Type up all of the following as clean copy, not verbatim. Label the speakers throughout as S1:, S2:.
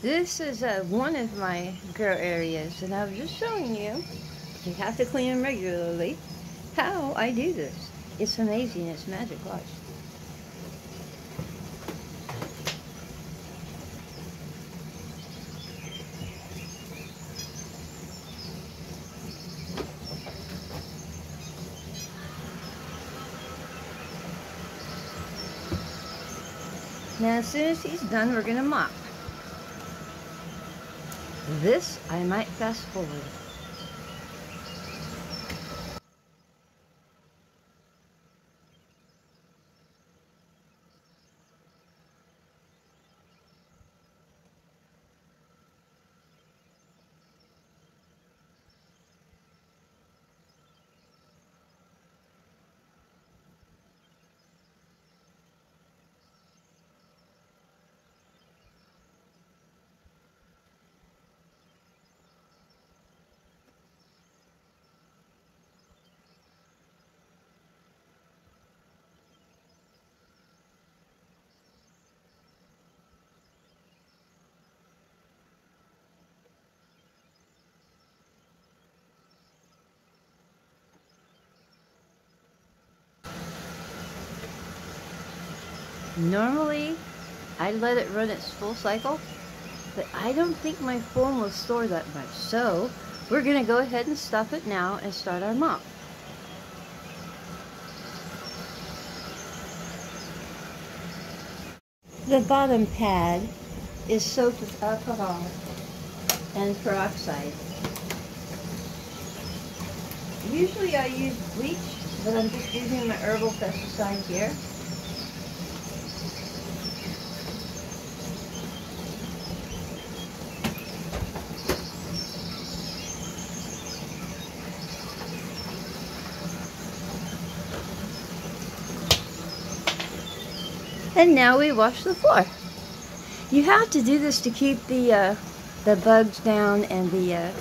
S1: This is one of my grow areas, and I was just showing you, you have to clean them regularly, how I do this. It's amazing, it's magic, watch. Now as soon as he's done, we're going to mop. This I might fast forward. Normally, I let it run its full cycle, but I don't think my foam will store that much. So, we're going to go ahead and stop it now and start our mop. The bottom pad is soaked with alcohol and peroxide. Usually I use bleach, but I'm just using my herbal pesticide here. And now we wash the floor. You have to do this to keep the bugs down and the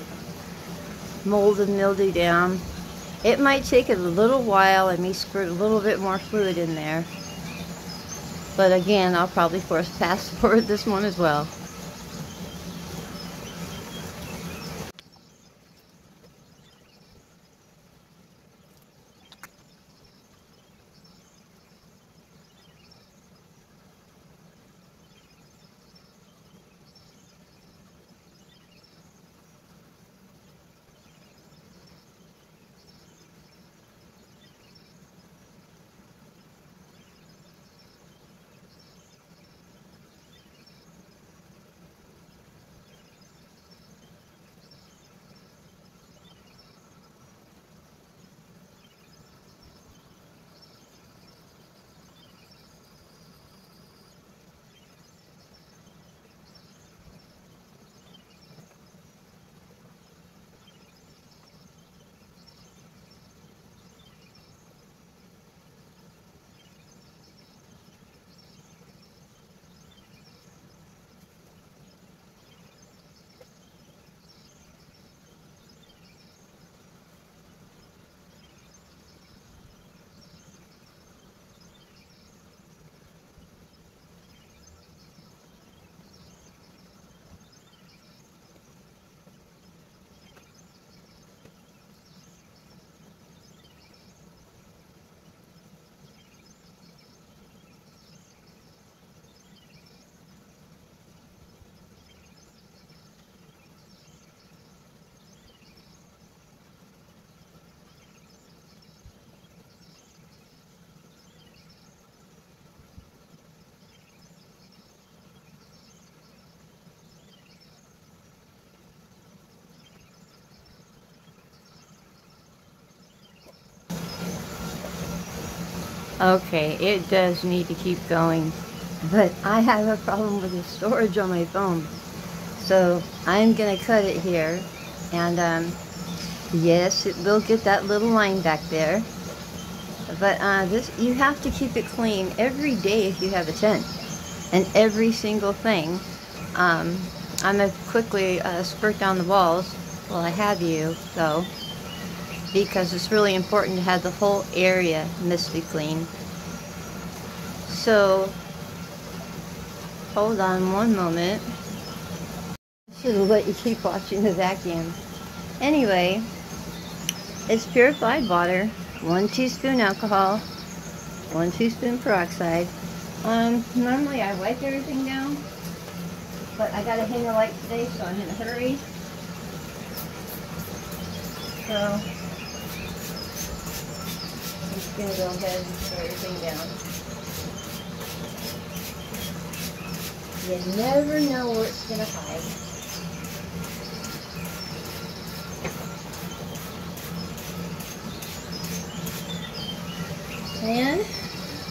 S1: mold and mildew down. It might take a little while and me squirt a little bit more fluid in there. But again, I'll probably fast forward this one as well. Okay, it does need to keep going, but I have a problem with the storage on my phone. So I'm going to cut it here, and yes, it will get that little line back there. But this, you have to keep it clean every day if you have a tent, and every single thing. I'm going to quickly squirt down the walls while I have you, though, because it's really important to have the whole area misty clean. So, hold on one moment. It'll let you keep watching the vacuum. Anyway, it's purified water, 1 teaspoon alcohol, 1 teaspoon peroxide. Normally I wipe everything down, but I gotta hang a light today, so I'm in a hurry. So I'm just gonna go ahead and throw everything down. You never know where it's gonna hide. And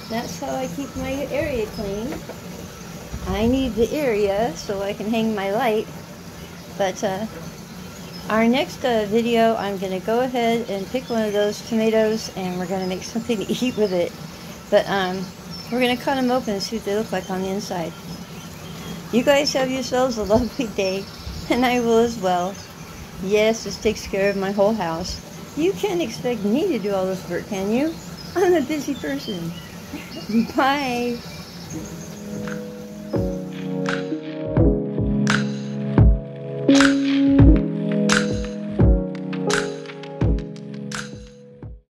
S1: that's how I keep my area clean. I need the area so I can hang my light. But our next video, I'm going to go ahead and pick one of those tomatoes and we're going to make something to eat with it. But we're going to cut them open and see what they look like on the inside. You guys have yourselves a lovely day, and I will as well. Yes, this takes care of my whole house. You can't expect me to do all this work, can you? I'm a busy person. Bye.